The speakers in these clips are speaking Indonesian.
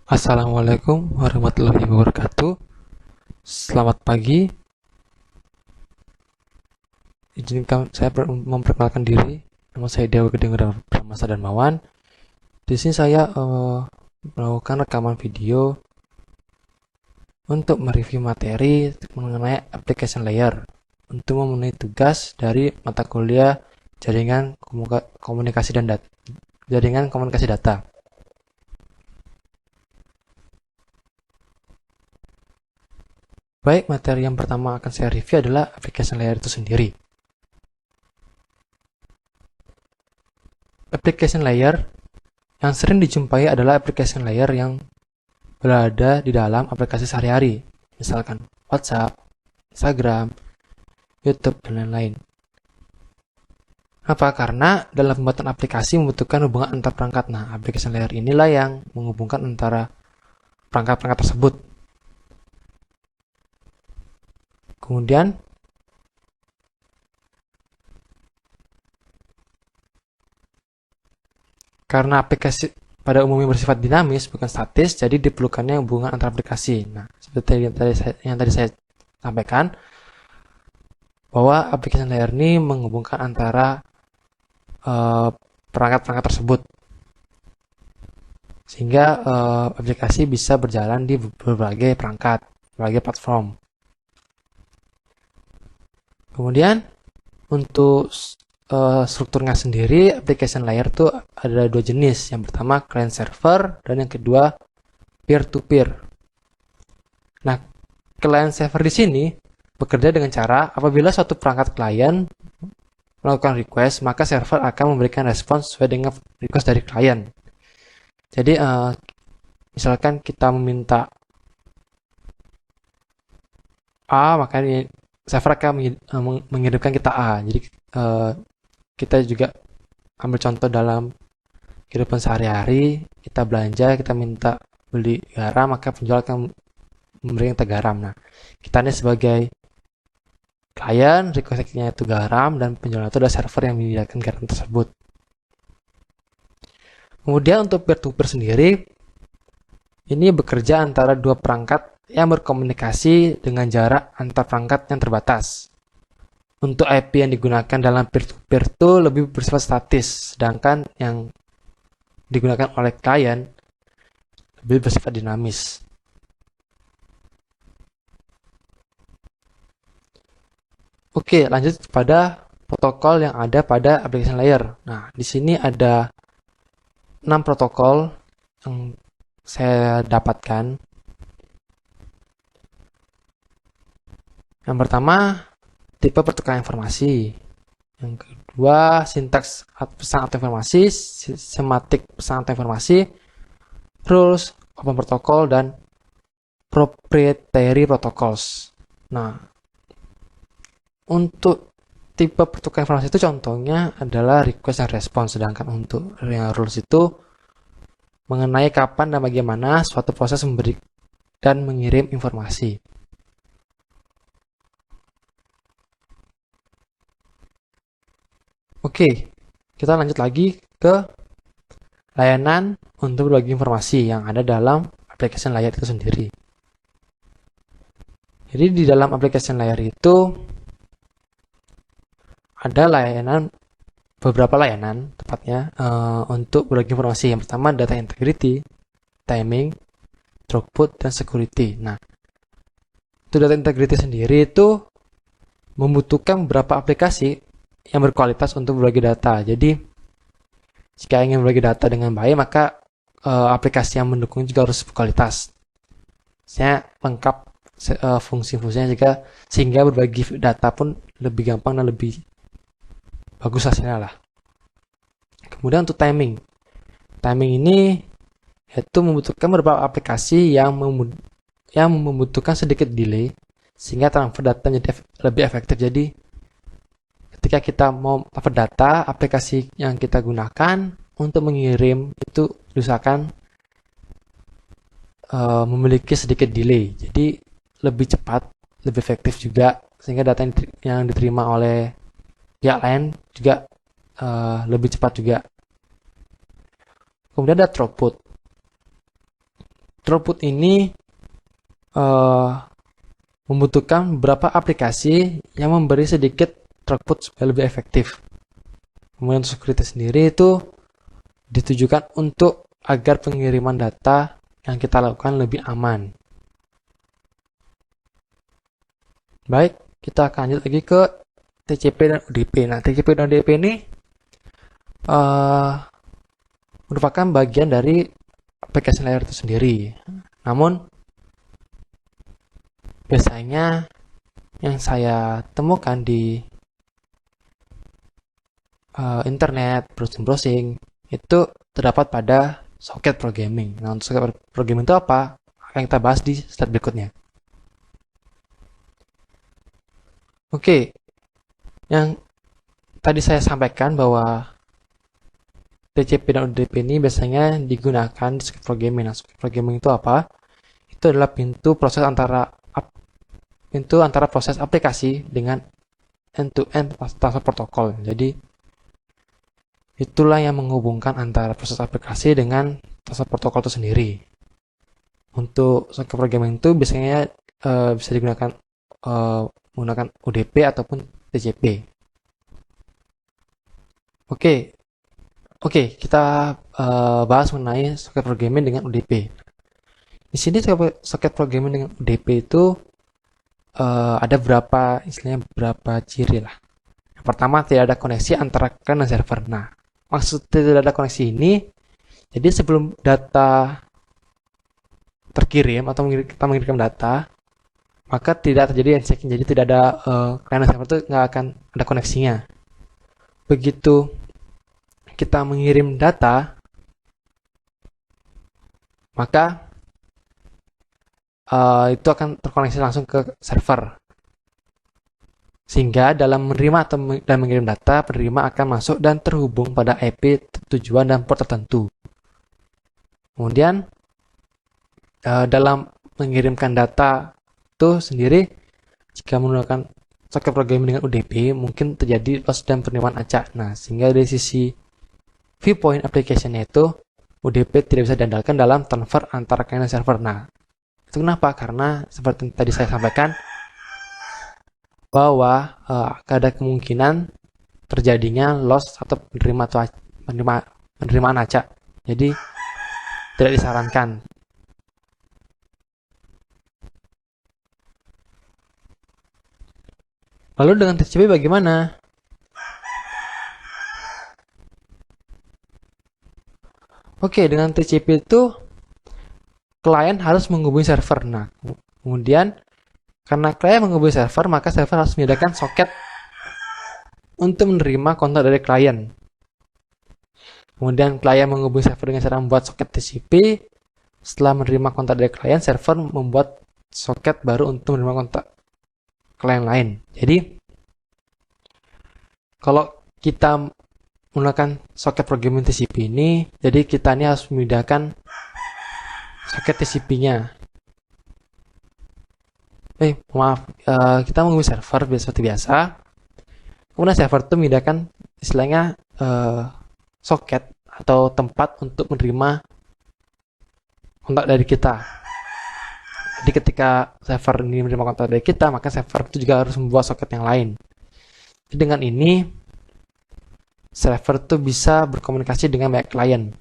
Assalamualaikum warahmatullahi wabarakatuh. Selamat pagi. Izinkan saya memperkenalkan diri. Nama saya Dewa Gedeng Pramasa Darmawan. Di sini saya melakukan rekaman video untuk mereview materi mengenai application layer untuk memenuhi tugas dari mata kuliah jaringan komunikasi data. Baik, materi yang pertama akan saya review adalah application layer itu sendiri. Application layer yang sering dijumpai adalah application layer yang berada di dalam aplikasi sehari-hari, misalkan WhatsApp, Instagram, YouTube, dan lain-lain. Apa? Karena dalam pembuatan aplikasi membutuhkan hubungan antar perangkat. Nah, application layer inilah yang menghubungkan antara perangkat-perangkat tersebut. Kemudian, karena aplikasi pada umumnya bersifat dinamis, bukan statis, jadi diperlukannya hubungan antar aplikasi. Nah, seperti yang tadi saya sampaikan, bahwa application layer ini menghubungkan antara perangkat-perangkat tersebut, sehingga aplikasi bisa berjalan di berbagai perangkat, berbagai platform. Kemudian, untuk strukturnya sendiri, application layer itu ada dua jenis. Yang pertama client server dan yang kedua peer-to-peer. Nah, client server di sini bekerja dengan cara apabila suatu perangkat klien melakukan request, maka server akan memberikan respons sesuai dengan request dari klien. Jadi, misalkan kita meminta A, maka server akan mengirimkan kita A. Jadi, kita juga ambil contoh dalam kehidupan sehari-hari, kita belanja, kita minta beli garam, maka penjual akan memberikan kita garam. Nah, kita ini sebagai klien, request-nya itu garam, dan penjual itu adalah server yang menyediakan garam tersebut. Kemudian untuk peer-to-peer sendiri, ini bekerja antara dua perangkat yang berkomunikasi dengan jarak antar perangkat yang terbatas. Untuk IP yang digunakan dalam peer-to-peer itu lebih bersifat statis, sedangkan yang digunakan oleh klien lebih bersifat dinamis. Oke, lanjut pada protokol yang ada pada application layer. Nah, di sini ada 6 protokol yang saya dapatkan. Yang pertama, tipe pertukaran informasi. Yang kedua, sintaks pesan atau informasi, sematik pesan atau informasi, rules, open protocol, dan proprietary protocols. Nah, untuk tipe pertukaran informasi itu contohnya adalah request dan response, sedangkan untuk yang rules itu mengenai kapan dan bagaimana suatu proses memberi dan mengirim informasi. Oke, kita lanjut lagi ke layanan untuk berbagi informasi yang ada dalam application layer itu sendiri. Jadi di dalam application layer itu ada beberapa layanan tepatnya untuk berbagi informasi. Yang pertama data integrity, timing, throughput, dan security. Nah, untuk data integrity sendiri itu membutuhkan beberapa aplikasi yang berkualitas untuk berbagi data. Jadi, jika ingin berbagi data dengan baik, maka aplikasi yang mendukung juga harus berkualitas. Misalnya lengkap fungsi-fungsinya juga, sehingga berbagi data pun lebih gampang dan lebih bagus hasilnya lah. Kemudian untuk timing. Timing ini yaitu membutuhkan beberapa aplikasi yang membutuhkan sedikit delay, sehingga transfer data menjadi lebih efektif. Jadi, ketika kita mau transfer data, aplikasi yang kita gunakan untuk mengirim itu diusahakan memiliki sedikit delay. Jadi lebih cepat, lebih efektif juga, sehingga data yang diterima oleh pihak lain juga lebih cepat juga. Kemudian ada throughput. throughput ini membutuhkan beberapa aplikasi yang memberi sedikit throughput supaya lebih efektif. Kemudian untuk security sendiri itu ditujukan untuk agar pengiriman data yang kita lakukan lebih aman. Baik, kita akan lanjut lagi ke TCP dan UDP. Nah, TCP dan UDP ini merupakan bagian dari application layer itu sendiri. Namun, biasanya yang saya temukan di internet, browsing itu terdapat pada socket programming. Nah, untuk socket programming itu apa? Akan kita bahas di slide berikutnya. Oke, yang tadi saya sampaikan bahwa TCP dan UDP ini biasanya digunakan di socket programming. Nah, socket programming itu apa? Itu adalah pintu antara proses aplikasi dengan end-to-end transfer protokol. Jadi, itulah yang menghubungkan antara proses aplikasi dengan transfer protokol itu sendiri. Untuk socket programming itu biasanya bisa digunakan menggunakan UDP ataupun TCP. Oke, kita bahas mengenai socket programming dengan UDP. Di sini socket programming dengan UDP itu ada beberapa ciri lah. Yang pertama, tidak ada koneksi antara client dan server. Nah, maksud tidak ada koneksi ini, jadi sebelum data terkirim atau kita mengirimkan data, maka tidak terjadi handshake. Jadi tidak ada client dan server itu nggak akan ada koneksinya. Begitu kita mengirim data, maka itu akan terkoneksi langsung ke server. Sehingga dalam menerima atau dan mengirim data, penerima akan masuk dan terhubung pada IP tujuan dan port tertentu. Kemudian dalam mengirimkan data itu sendiri, jika menggunakan socket programming dengan UDP, mungkin terjadi loss dan penerimaan acak. Nah, sehingga dari sisi viewpoint application-nya itu, UDP tidak bisa diandalkan dalam transfer antara client dan server. Nah, itu kenapa? Karena seperti yang tadi saya sampaikan, bahwa ada kemungkinan terjadinya loss atau penerimaan acak. Jadi tidak disarankan. Lalu dengan TCP bagaimana? Oke, dengan TCP itu klien harus menghubungi server. Nah, kemudian karena klien menghubungi server, maka server harus menyediakan soket untuk menerima kontak dari klien. Kemudian klien menghubungi server dengan cara membuat soket TCP. Setelah menerima kontak dari klien, server membuat soket baru untuk menerima kontak klien lain. Jadi, kalau kita menggunakan soket programming TCP ini, jadi kita ini harus memindahkan soket TCP-nya. Kita menghubungi server seperti biasa. Kemudian server itu memindahkan istilahnya soket atau tempat untuk menerima kontak dari kita. Jadi ketika server ini menerima kontak dari kita, maka server itu juga harus membuat soket yang lain. Jadi dengan ini, server itu bisa berkomunikasi dengan banyak klien.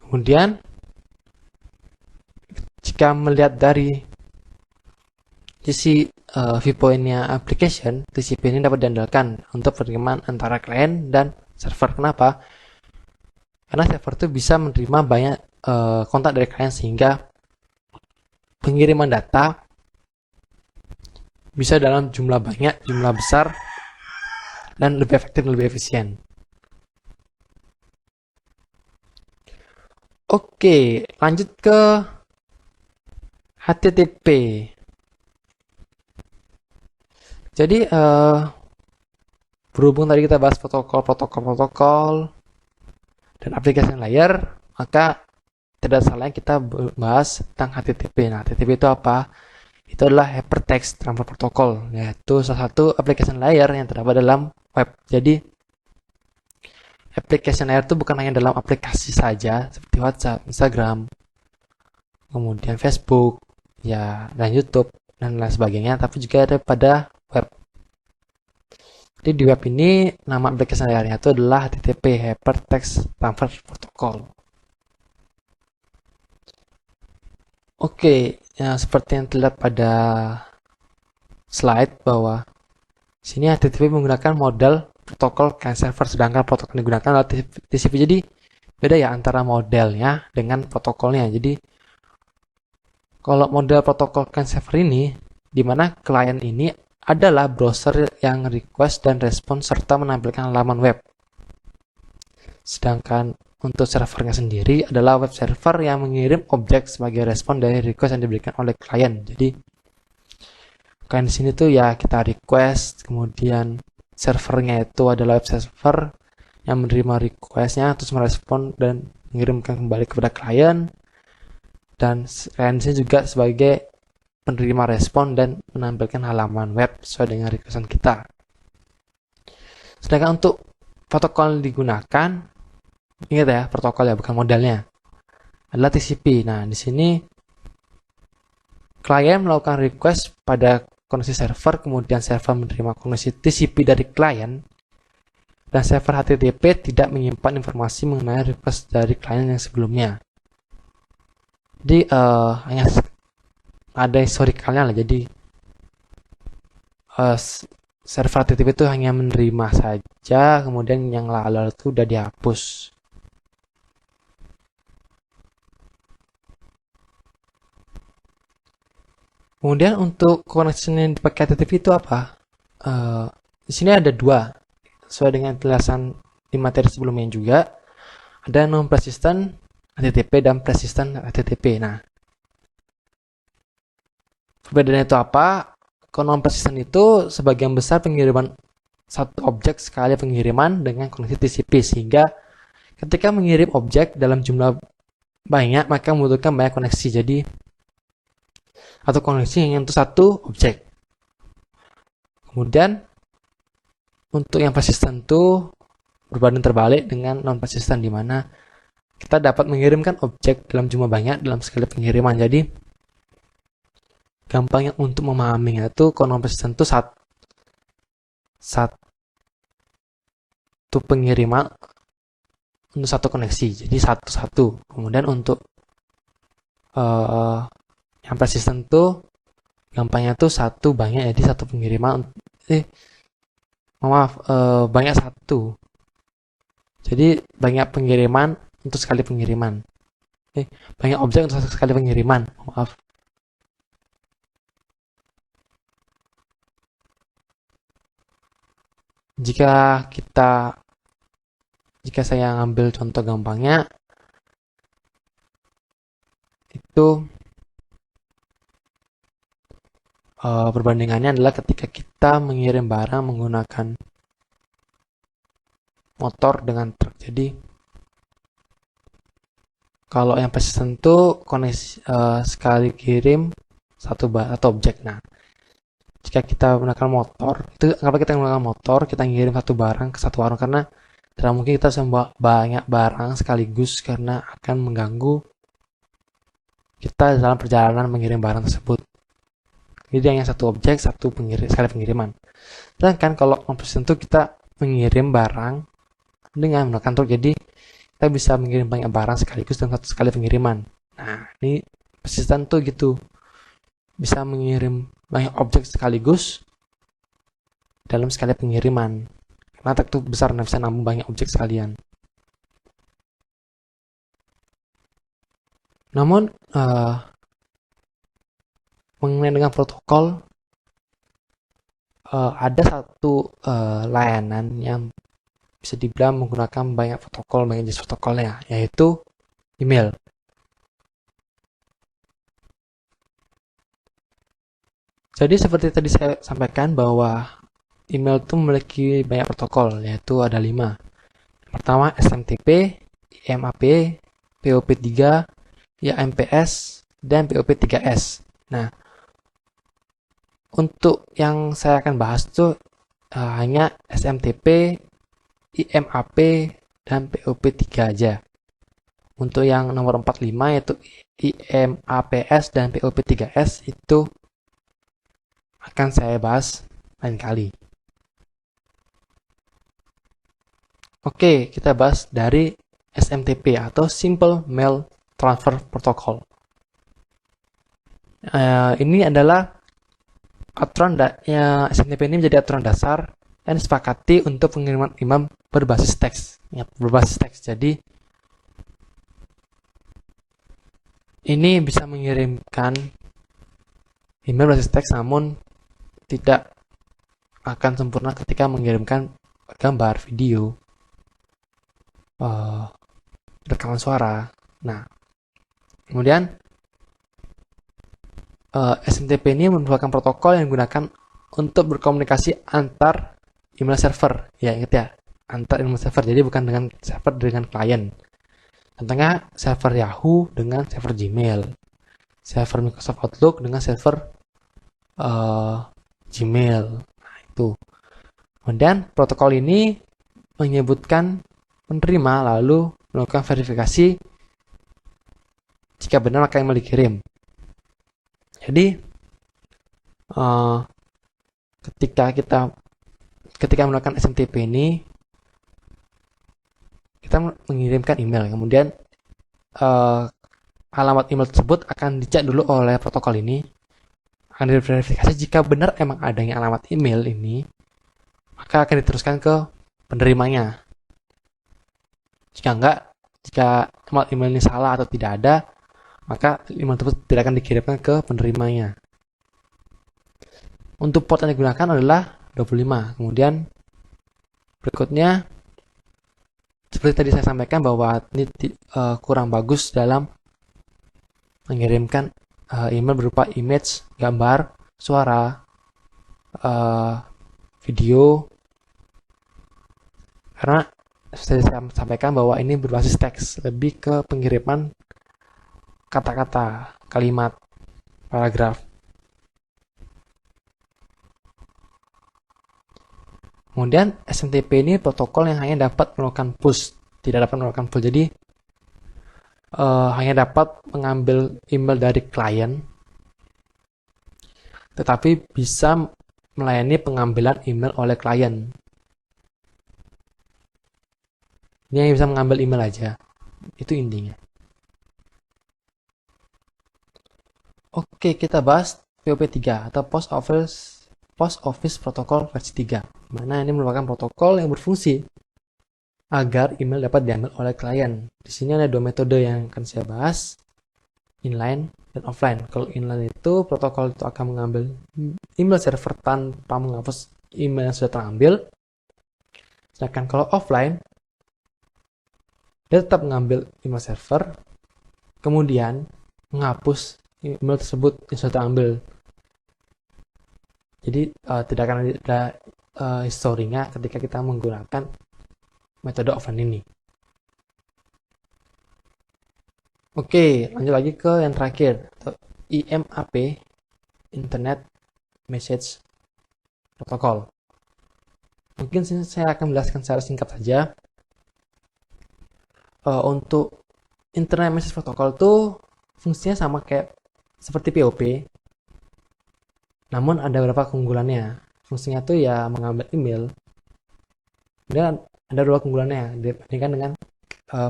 Kemudian, jika melihat dari sisi viewpoint-nya application, TCP ini dapat diandalkan untuk penerimaan antara klien dan server. Kenapa? Karena server itu bisa menerima banyak kontak dari klien, sehingga pengiriman data bisa dalam jumlah banyak, jumlah besar, dan lebih efektif dan lebih efisien. Oke, lanjut ke HTTP. Jadi, berhubung tadi kita bahas protokol dan application layer, maka tidak salah kita bahas tentang HTTP. Nah, HTTP itu apa? Itu adalah Hypertext Transfer Protocol, yaitu salah satu application layer yang terdapat dalam web. Jadi, application layer itu bukan hanya dalam aplikasi saja seperti WhatsApp, Instagram, kemudian Facebook, ya, dan YouTube dan lain sebagainya, tapi juga ada pada web. Jadi di web ini nama application layernya itu adalah HTTP Hypertext Transfer Protocol. Oke, ya, seperti yang terlihat pada slide bahwa sini HTTP menggunakan model protokol client server, sedangkan protokol yang digunakan adalah TCP. Jadi beda ya antara modelnya dengan protokolnya. Jadi kalau model protokol client server ini, di mana klien ini adalah browser yang request dan respon serta menampilkan halaman web. Sedangkan untuk servernya sendiri adalah web server yang mengirim objek sebagai respon dari request yang diberikan oleh klien. Jadi klien di sini tuh ya kita request, kemudian servernya itu adalah web server yang menerima requestnya, terus merespon dan mengirimkan kembali kepada klien. Dan klien di sini juga sebagai penerima respon dan menampilkan halaman web sesuai dengan requestan kita. Sedangkan untuk protokol yang digunakan, ingat ya, protokol ya, bukan modelnya, adalah TCP. Nah, di sini klien melakukan request pada koneksi server, kemudian server menerima koneksi TCP dari klien, dan server HTTP tidak menyimpan informasi mengenai request dari klien yang sebelumnya. Jadi hanya ada historicalnya lah. Jadi server HTTP itu hanya menerima saja, kemudian yang lalu itu udah dihapus. Kemudian untuk connection yang dipakai HTTP itu apa? Di sini ada dua, sesuai dengan penjelasan di materi sebelumnya juga. Ada non-persistent HTTP dan persistent HTTP. Nah, perbedaannya itu apa? Kalau non-persistent itu sebagian besar pengiriman satu objek sekali pengiriman dengan koneksi TCP, sehingga ketika mengirim objek dalam jumlah banyak maka membutuhkan banyak koneksi. Jadi atau koneksi hanya untuk satu objek. Kemudian untuk yang persistent itu berbanding terbalik dengan non-persistent, di mana kita dapat mengirimkan objek dalam jumlah banyak dalam sekali pengiriman. Jadi gampangnya untuk memahaminya itu kalau non-persistent itu satu pengiriman untuk satu koneksi, jadi satu-satu. Kemudian untuk yang persistent itu gampangnya tuh satu banyak, jadi satu pengiriman banyak satu, jadi banyak pengiriman untuk sekali pengiriman, banyak objek untuk sekali pengiriman, maaf. Jika saya ngambil contoh gampangnya, itu perbandingannya adalah ketika kita mengirim barang menggunakan motor dengan truk. Jadi kalau yang persistent itu koneksi sekali kirim satu objek. Nah, jika kita menggunakan motor, itu kenapa kita menggunakan motor, kita ngirim satu barang ke satu warung, karena tidak mungkin kita membawa banyak barang sekaligus karena akan mengganggu kita dalam perjalanan mengirim barang tersebut. Jadi hanya satu objek, sekali pengiriman. Sedangkan kalau non-persistent itu kita mengirim barang dengan menggunakan truk, jadi kita bisa mengirim banyak barang sekaligus dalam satu sekali pengiriman. Nah, ini persistent tuh gitu, bisa mengirim banyak objek sekaligus dalam sekali pengiriman. Karena truk itu besar dan bisa nampung banyak objek sekalian. Namun mengenai dengan protokol, ada satu layanan yang bisa dibilang menggunakan banyak protokol, banyak jenis protokolnya, yaitu email. Jadi seperti tadi saya sampaikan bahwa email itu memiliki banyak protokol, yaitu ada 5. Pertama SMTP, IMAP, POP3, YAMPS, dan POP3S. Nah, untuk yang saya akan bahas itu hanya SMTP, IMAP, dan POP3 aja. Untuk yang nomor 45 yaitu IMAPS dan POP3S itu akan saya bahas lain kali. Oke, kita bahas dari SMTP atau Simple Mail Transfer Protocol. Ini adalah aturan SMTP ini menjadi aturan dasar yang disepakati untuk pengiriman email berbasis teks. Ya, berbasis teks. Jadi ini bisa mengirimkan email berbasis teks, namun tidak akan sempurna ketika mengirimkan gambar, video, rekaman suara. Nah, kemudian SMTP ini merupakan protokol yang digunakan untuk berkomunikasi antar email server. Ya, ingat ya, antar email server. Jadi bukan dengan server dengan klien. Contohnya server Yahoo dengan server Gmail, server Microsoft Outlook dengan server Gmail. Nah, itu. Kemudian protokol ini menyebutkan penerima lalu melakukan verifikasi jika benar maka email dikirim. Jadi ketika melakukan SMTP ini kita mengirimkan email, kemudian alamat email tersebut akan dicek dulu oleh protokol ini, akan diverifikasi jika benar emang adanya alamat email ini, maka akan diteruskan ke penerimanya. Jika alamat email ini salah atau tidak ada, maka email tersebut tidak akan dikirimkan ke penerimanya. Untuk port yang digunakan adalah 25. Kemudian berikutnya, seperti tadi saya sampaikan bahwa ini kurang bagus dalam mengirimkan email berupa image, gambar, suara, video, karena saya sampaikan bahwa ini berbasis teks, lebih ke pengiriman kata-kata, kalimat, paragraf. Kemudian SMTP ini protokol yang hanya dapat melakukan push, tidak dapat melakukan pull. Jadi hanya dapat mengambil email dari klien, tetapi bisa melayani pengambilan email oleh klien. Ini hanya bisa mengambil email aja. Itu intinya. Oke, kita bahas POP3 atau Post Office Protocol versi 3. Mana ini merupakan protokol yang berfungsi agar email dapat diambil oleh klien. Di sini ada dua metode yang akan saya bahas, inline dan offline. Kalau inline itu protokol itu akan mengambil email server tanpa menghapus email yang sudah terambil. Sedangkan kalau offline, dia tetap mengambil email server, kemudian menghapus email tersebut yang sudah terambil. Jadi tidak akan ada historinya ketika kita menggunakan metode offline ini. Oke, lanjut lagi ke yang terakhir, atau IMAP, Internet Message Protocol. Mungkin saya akan menjelaskan secara singkat saja. Untuk Internet Message Protocol itu fungsinya sama kayak seperti POP, namun ada beberapa keunggulannya. Fungsinya tuh ya mengambil email, dan ada dua keunggulannya dibandingkan dengan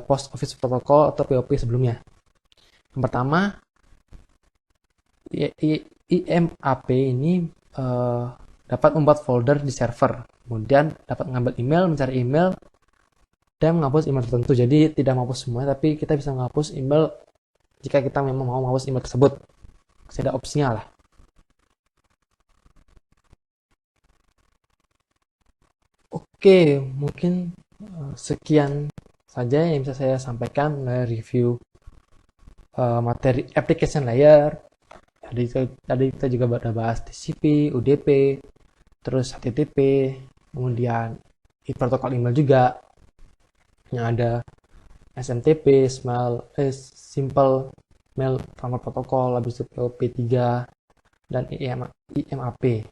Post Office Protocol atau POP sebelumnya. Yang pertama, IMAP ini dapat membuat folder di server, kemudian dapat mengambil email, mencari email, dan menghapus email tertentu. Jadi tidak menghapus semua, tapi kita bisa menghapus email jika kita memang mau menghapus email tersebut. Ada opsinya lah. Oke, mungkin sekian saja yang bisa saya sampaikan dari review materi application layer. Tadi kita juga sudah bahas TCP, UDP, terus HTTP, kemudian protokol email juga yang ada SMTP, Simple Mail Transfer Protocol, habis itu POP3 dan IMAP.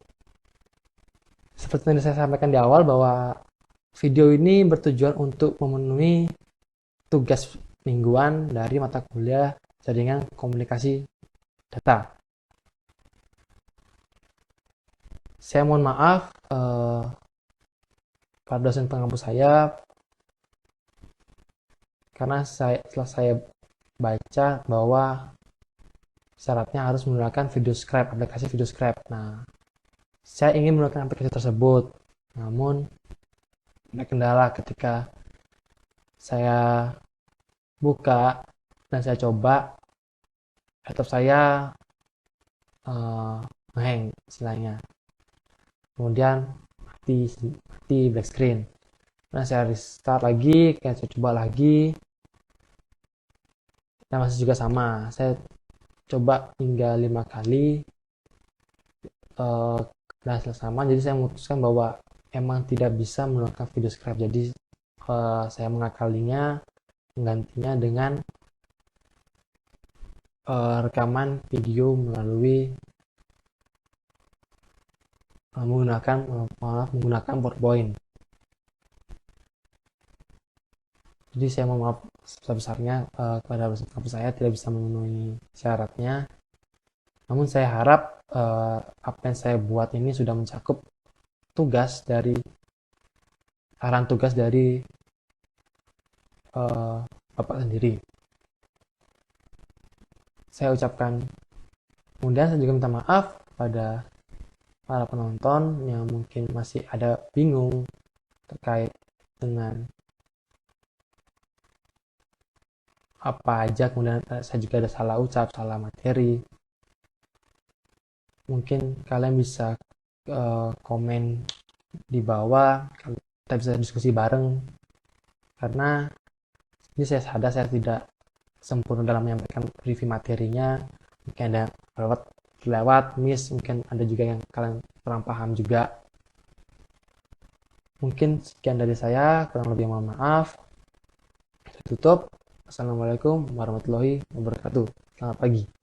Seperti yang saya sampaikan di awal bahwa Video ini bertujuan untuk memenuhi tugas mingguan dari mata kuliah jaringan komunikasi data. Saya mohon maaf pada dosen pengampus saya karena setelah saya baca bahwa syaratnya harus menggunakan VideoScribe, aplikasi VideoScribe. Nah, saya ingin menggunakan aplikasi tersebut, namun ada kendala ketika saya buka dan saya coba, laptop saya hang istilahnya. Kemudian mati black screen. Nah, saya restart lagi, saya coba lagi. Dan masih juga sama. Saya coba hingga 5 kali dan hasil sama. Jadi saya memutuskan bahwa emang tidak bisa menggunakan VideoScribe. Jadi saya mengakalinya, menggantinya dengan rekaman video melalui menggunakan PowerPoint. Jadi saya mohon maaf sebesar-besarnya kepada kampus saya tidak bisa memenuhi syaratnya. Namun saya harap apa yang saya buat ini sudah mencakup saran tugas dari Bapak sendiri. Saya ucapkan, kemudian saya juga minta maaf pada para penonton yang mungkin masih ada bingung terkait dengan apa aja, kemudian saya juga ada salah ucap, salah materi. Mungkin kalian bisa komen di bawah, kita bisa diskusi bareng, karena ini saya sadar saya tidak sempurna dalam menyampaikan review materinya. Mungkin ada lewat miss, mungkin ada juga yang kalian kurang paham juga. Mungkin sekian dari saya, kurang lebih mohon maaf. Saya tutup. Assalamualaikum warahmatullahi wabarakatuh. Selamat pagi.